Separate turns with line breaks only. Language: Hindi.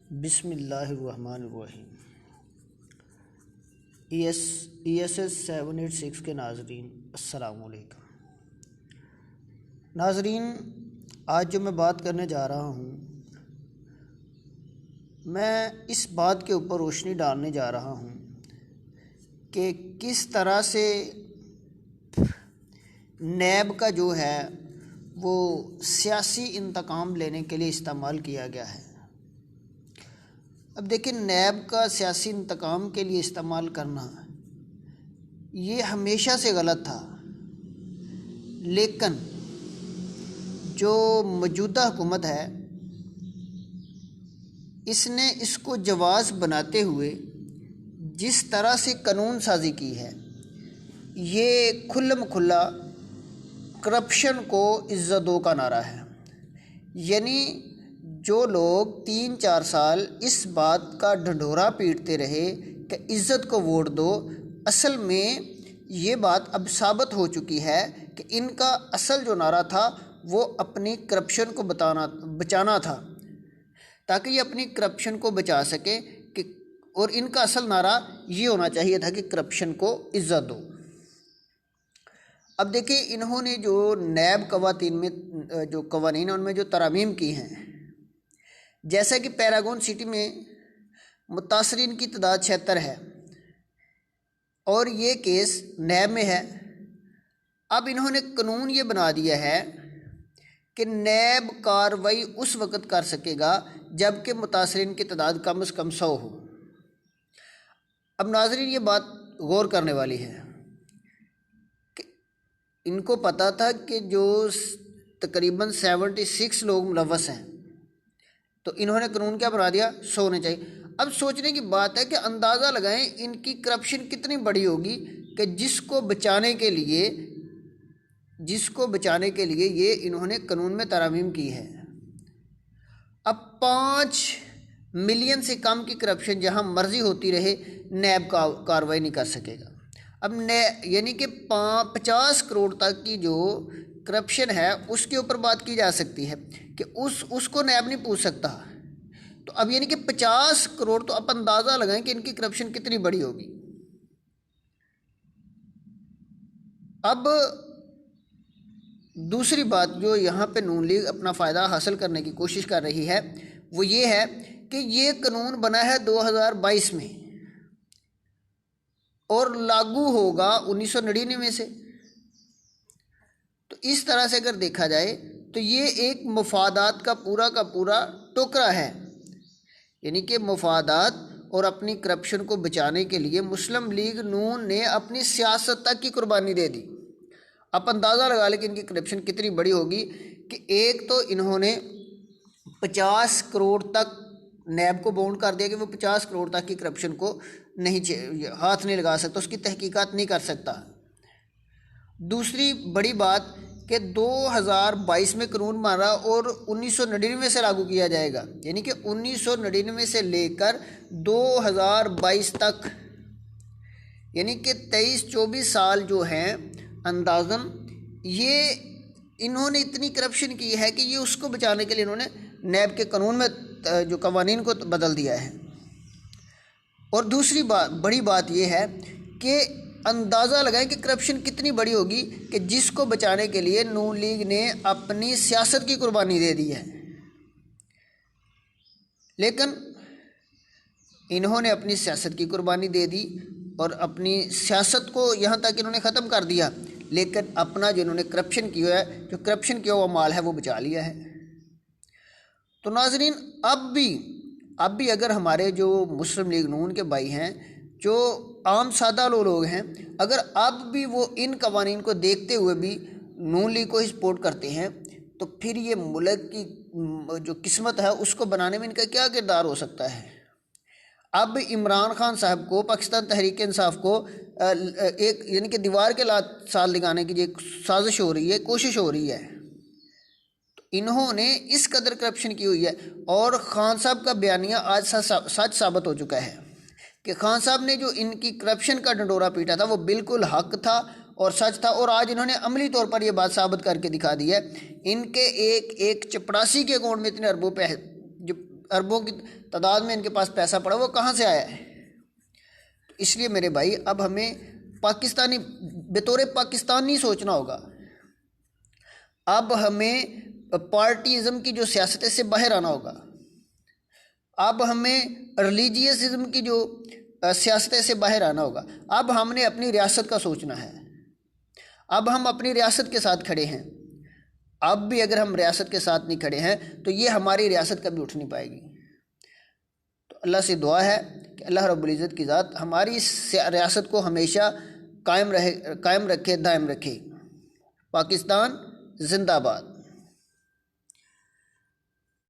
बिस्मिल्लाहिर्रहमानिर्रहीम। ESS 786 के नाजरीन अस्सलामु अलैकुम। नाजरीन, आज जो मैं बात करने जा रहा हूँ, मैं इस बात के ऊपर रोशनी डालने जा रहा हूँ कि किस तरह से नैब का जो है वो सियासी इंतकाम लेने के लिए इस्तेमाल किया गया है। अब देखिए, नैब का सियासी इंतकाम के लिए इस्तेमाल करना ये हमेशा से गलत था, लेकिन जो मौजूदा हुकूमत है इसने इसको जवाज़ बनाते हुए जिस तरह से कानून साजी की है, ये खुल्लम खुल्ला करप्शन को इज़्ज़त दो का नारा है। यानी जो लोग 3-4 साल इस बात का ढंढोरा पीटते रहे कि इज़्ज़त को वोट दो, असल में ये बात अब साबित हो चुकी है कि इनका असल जो नारा था वो अपनी करप्शन को बचाना था, ताकि ये अपनी करप्शन को बचा सके कि और इनका असल नारा ये होना चाहिए था कि करप्शन को इज़्ज़त दो। अब देखिए, इन्होंने जो नैब कवानीन में जो कवानीन है उनमें जो तरामीम की हैं, जैसा कि पैरागॉन सिटी में मुतासरीन की तादाद 76 है और ये केस नैब में है। अब इन्होंने कानून ये बना दिया है कि नैब कार्रवाई उस वक़्त कर सकेगा जबकि मुतासरीन की तादाद कम से कम 100 हो। अब नाज़रीन, ये बात गौर करने वाली है कि इनको पता था कि जो तकरीबन 76 लोग मुलव्वस हैं, तो इन्होंने कानून क्या बना दिया, 100 होने चाहिए। अब सोचने की बात है कि अंदाज़ा लगाएं इनकी करप्शन कितनी बड़ी होगी कि जिसको बचाने के लिए ये इन्होंने कानून में तरामीम की है। अब 5 मिलियन से कम की करप्शन जहां मर्जी होती रहे, नैब का कार्रवाई नहीं कर सकेगा। अब यानी कि 50 करोड़ तक की जो करप्शन है उसके ऊपर बात की जा सकती है कि उसको नैब नहीं पूछ सकता। तो अब यानी कि 50 करोड़, तो आप अंदाज़ा लगाएं कि इनकी करप्शन कितनी बड़ी होगी। अब दूसरी बात जो यहाँ पे नून लीग अपना फ़ायदा हासिल करने की कोशिश कर रही है वो ये है कि ये कानून बना है 2022 में और लागू होगा 1999 से। तो इस तरह से अगर देखा जाए तो ये एक मफादात का पूरा टोकरा है। यानी कि मफादात और अपनी करप्शन को बचाने के लिए मुस्लिम लीग नून ने अपनी सियासत तक की कुर्बानी दे दी। आप अंदाज़ा लगा लें कि इनकी करप्शन कितनी बड़ी होगी कि एक तो इन्होंने 50 करोड़ तक नैब को बाउंड कर दिया कि वो 50 करोड़ तक की करप्शन को हाथ नहीं लगा सकता, उसकी तहकीकात नहीं कर सकता। दूसरी बड़ी बात कि 2022 में कानून मारा और 1999 से लागू किया जाएगा। यानी कि 1999 से लेकर 2022 तक, यानी कि 23-24 साल जो हैं अंदाज़न, ये इन्होंने इतनी करप्शन की है कि ये उसको बचाने के लिए इन्होंने नैब के कानून में जो कवानीन को बदल दिया है। और दूसरी बड़ी बात ये है कि अंदाज़ा लगाएं कि करप्शन कितनी बड़ी होगी कि जिसको बचाने के लिए नून लीग ने अपनी सियासत की कुर्बानी दे दी है। लेकिन इन्होंने अपनी सियासत की कुर्बानी दे दी और अपनी सियासत को यहाँ तक इन्होंने ख़त्म कर दिया, लेकिन अपना जो इन्होंने करप्शन किया है, जो करप्शन किया हुआ माल है वो बचा लिया है। तो नाज़रीन, अब भी अगर हमारे जो मुस्लिम लीग नून के भाई हैं, जो आम सादा लोग हैं, अगर अब भी वो इन कवानीन को देखते हुए भी नून लीग को ही सपोर्ट करते हैं, तो फिर ये मुल्क की जो किस्मत है उसको बनाने में इनका क्या किरदार हो सकता है। अब इमरान खान साहब को, पाकिस्तान तहरीक इंसाफ को एक यानी कि दीवार के साथ लगाने की जो साजिश हो रही है, कोशिश हो रही है, तो इन्होंने इस कदर करप्शन की हुई है। और खान साहब का बयानिया आज सच साबित हो चुका है कि खान साहब ने जो इनकी करप्शन का डंडोरा पीटा था वो बिल्कुल हक था और सच था। और आज इन्होंने अमली तौर पर यह बात साबित करके दिखा दी है। इनके एक चपरासी के अकाउंट में इतने अरबों पे जो अरबों की तादाद में इनके पास पैसा पड़ा, वो कहाँ से आया है? तो इसलिए मेरे भाई अब हमें पाकिस्तानी बतौर पाकिस्तानी सोचना होगा। अब हमें पार्टीज़म की जो सियासत है इससे बाहर आना होगा। अब हमें रिलीजियसिज्म की जो सियासत है इससे बाहर आना होगा। अब हमने अपनी रियासत का सोचना है। अब हम अपनी रियासत के साथ खड़े हैं। अब भी अगर हम रियासत के साथ नहीं खड़े हैं तो ये हमारी रियासत कभी उठ नहीं पाएगी। तो अल्लाह से दुआ है कि अल्लाह रब्बुल इज़्ज़त की ज़ात हमारी रियासत को हमेशा कायम रखे, दायम रखे। पाकिस्तान जिंदाबाद।